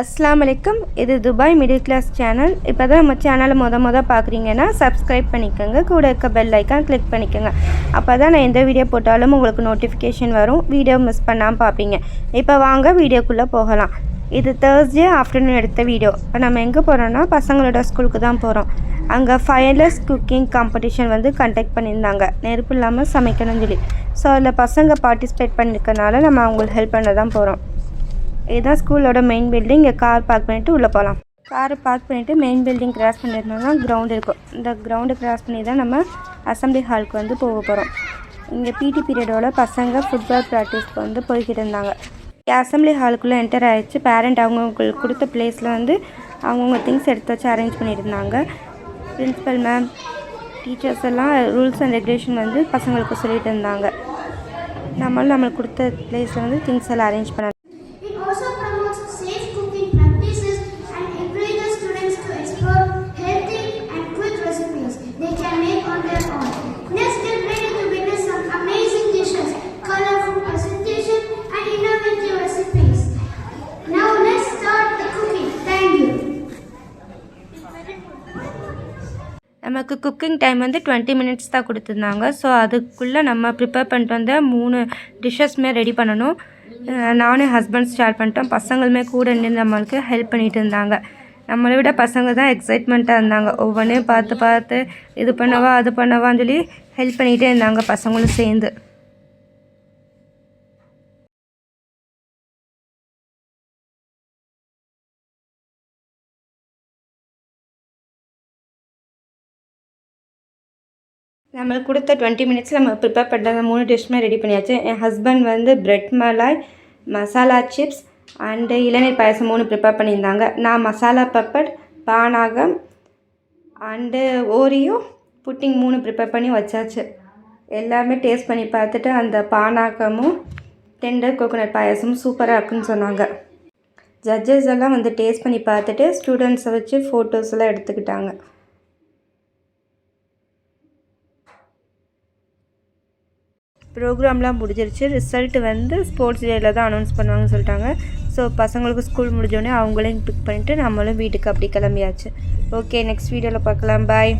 அஸ்ஸலாமு அலைக்கும். இது துபாய் மிடில் கிளாஸ் சேனல். இப்போ தான் நம்ம சேனலை மொத பார்க்குறீங்கன்னா சப்ஸ்கிரைப் பண்ணிக்கோங்க. கூட இருக்க பெல் ஐக்கான் கிளிக் பண்ணிக்கோங்க. அப்போ தான் நான் எந்த வீடியோ போட்டாலும் உங்களுக்கு நோட்டிஃபிகேஷன் வரும். வீடியோ மிஸ் பண்ணாமல் பார்ப்பீங்க. இப்போ வாங்க வீடியோக்குள்ளே போகலாம். இது தேர்ஸ்டே ஆஃப்டர்நூன் எடுத்த வீடியோ. இப்போ நம்ம எங்கே போகிறோன்னா பசங்களோட ஸ்கூலுக்கு தான் போகிறோம். அங்கே ஃபயர்லெஸ் குக்கிங் காம்படிஷன் கண்டக்ட் பண்ணியிருந்தாங்க. நெருப்பு இல்லாமல் சமைக்கணும்னு சொல்லி. ஸோ அதில் பசங்க பார்ட்டிசிபேட் பண்ணியிருக்கனால நம்ம அவங்களுக்கு ஹெல்ப் பண்ண தான் போகிறோம். இதுதான் ஸ்கூலோட மெயின் பில்டிங். இங்கே கார் பார்க் பண்ணிவிட்டு உள்ளே போகலாம். காரை பார்க் பண்ணிவிட்டு மெயின் பில்டிங் கிராஸ் பண்ணியிருந்தோம்னா கிரவுண்ட் இருக்கும். இந்த கிரவுண்டு கிராஸ் பண்ணி தான் நம்ம அசம்பிளி ஹாலுக்கு போக போகிறோம். இங்கே பிடி பீரியடோட பசங்க ஃபுட்பால் ப்ராக்டிஸ்க்கு போய்கிட்டு இருந்தாங்க. அசம்பிளி ஹாலுக்குள்ளே என்டர் ஆகிடுச்சு. பேரண்ட் அவங்களுக்கு கொடுத்த பிளேஸில் அவங்கவுங்க திங்ஸ் எடுத்து வச்சு அரேஞ்ச் பண்ணிட்டு இருந்தாங்க. பிரின்ஸிபல் மேம், டீச்சர்ஸ் எல்லாம் ரூல்ஸ் அண்ட் ரெகுலேஷன் பசங்களுக்கு சொல்லிட்டு இருந்தாங்க. நம்மளுக்கு கொடுத்த பிளேஸில் திங்ஸ் எல்லாம் அரேஞ்ச் பண்ண. Also promotes safe cooking practices and encourages students to explore healthy and quick recipes they can make on their own. Let's get ready to witness some amazing dishes, colorful presentation and innovative recipes. Now let's start the cooking. Thank you. நமக்கு cooking time 20 minutes தான் கொடுத்துருந்தாங்க. So அதுக்குள்ளே நம்ம prepare பண்ணிட்டு வந்த 3 டிஷ்ஷஸ்மே ready பண்ணணும். நானும் husband start பண்ணிட்டோம். பசங்களுமே கூட நின்று நம்மளுக்கு ஹெல்ப் பண்ணிகிட்டு இருந்தாங்க. நம்மளை விட பசங்க தான் எக்ஸைட்மெண்ட்டாக இருந்தாங்க. ஒவ்வொன்றையும் பார்த்து இது பண்ணவா அது பண்ணவான்னு சொல்லி ஹெல்ப் பண்ணிகிட்டே இருந்தாங்க பசங்களும் சேர்ந்து. நம்மளுக்கு கொடுத்த 20 மினிட்ஸில் நம்ம ப்ரிப்பேர் பண்ணுற 3 டிஷ்மே ரெடி பண்ணியாச்சு. என் husband bread malai, masala chips and இளநீர் பாயசம் 3 ப்ரிப்பேர் பண்ணியிருந்தாங்க. நான் masala papad, panakam and Oreo pudding 3 prepare பண்ணி வச்சாச்சு. எல்லாமே டேஸ்ட் பண்ணி பார்த்துட்டு அந்த பானாகமும் டெண்டர் கோகோனட் பாயசமும் சூப்பராக இருக்குன்னு சொன்னாங்க. ஜட்ஜஸ் எல்லாம் டேஸ்ட் பண்ணி பார்த்துட்டு ஸ்டூடெண்ட்ஸை வச்சு ஃபோட்டோஸ் எல்லாம் எடுத்துக்கிட்டாங்க. ப்ரோக்ராம்லாம் முடிஞ்சிருச்சு. ரிசல்ட்டு ஸ்போர்ட்ஸ் டேயில் தான் அனௌன்ஸ் பண்ணுவாங்கன்னு சொல்லிட்டாங்க. ஸோ பசங்களுக்கு ஸ்கூல் முடிஞ்சோடனே அவங்களையும் பிக் பண்ணிவிட்டு நம்மளும் வீட்டுக்கு அப்படி கிளம்பியாச்சு. ஓகே, நெக்ஸ்ட் வீடியோவில் பார்க்கலாம். பாய்.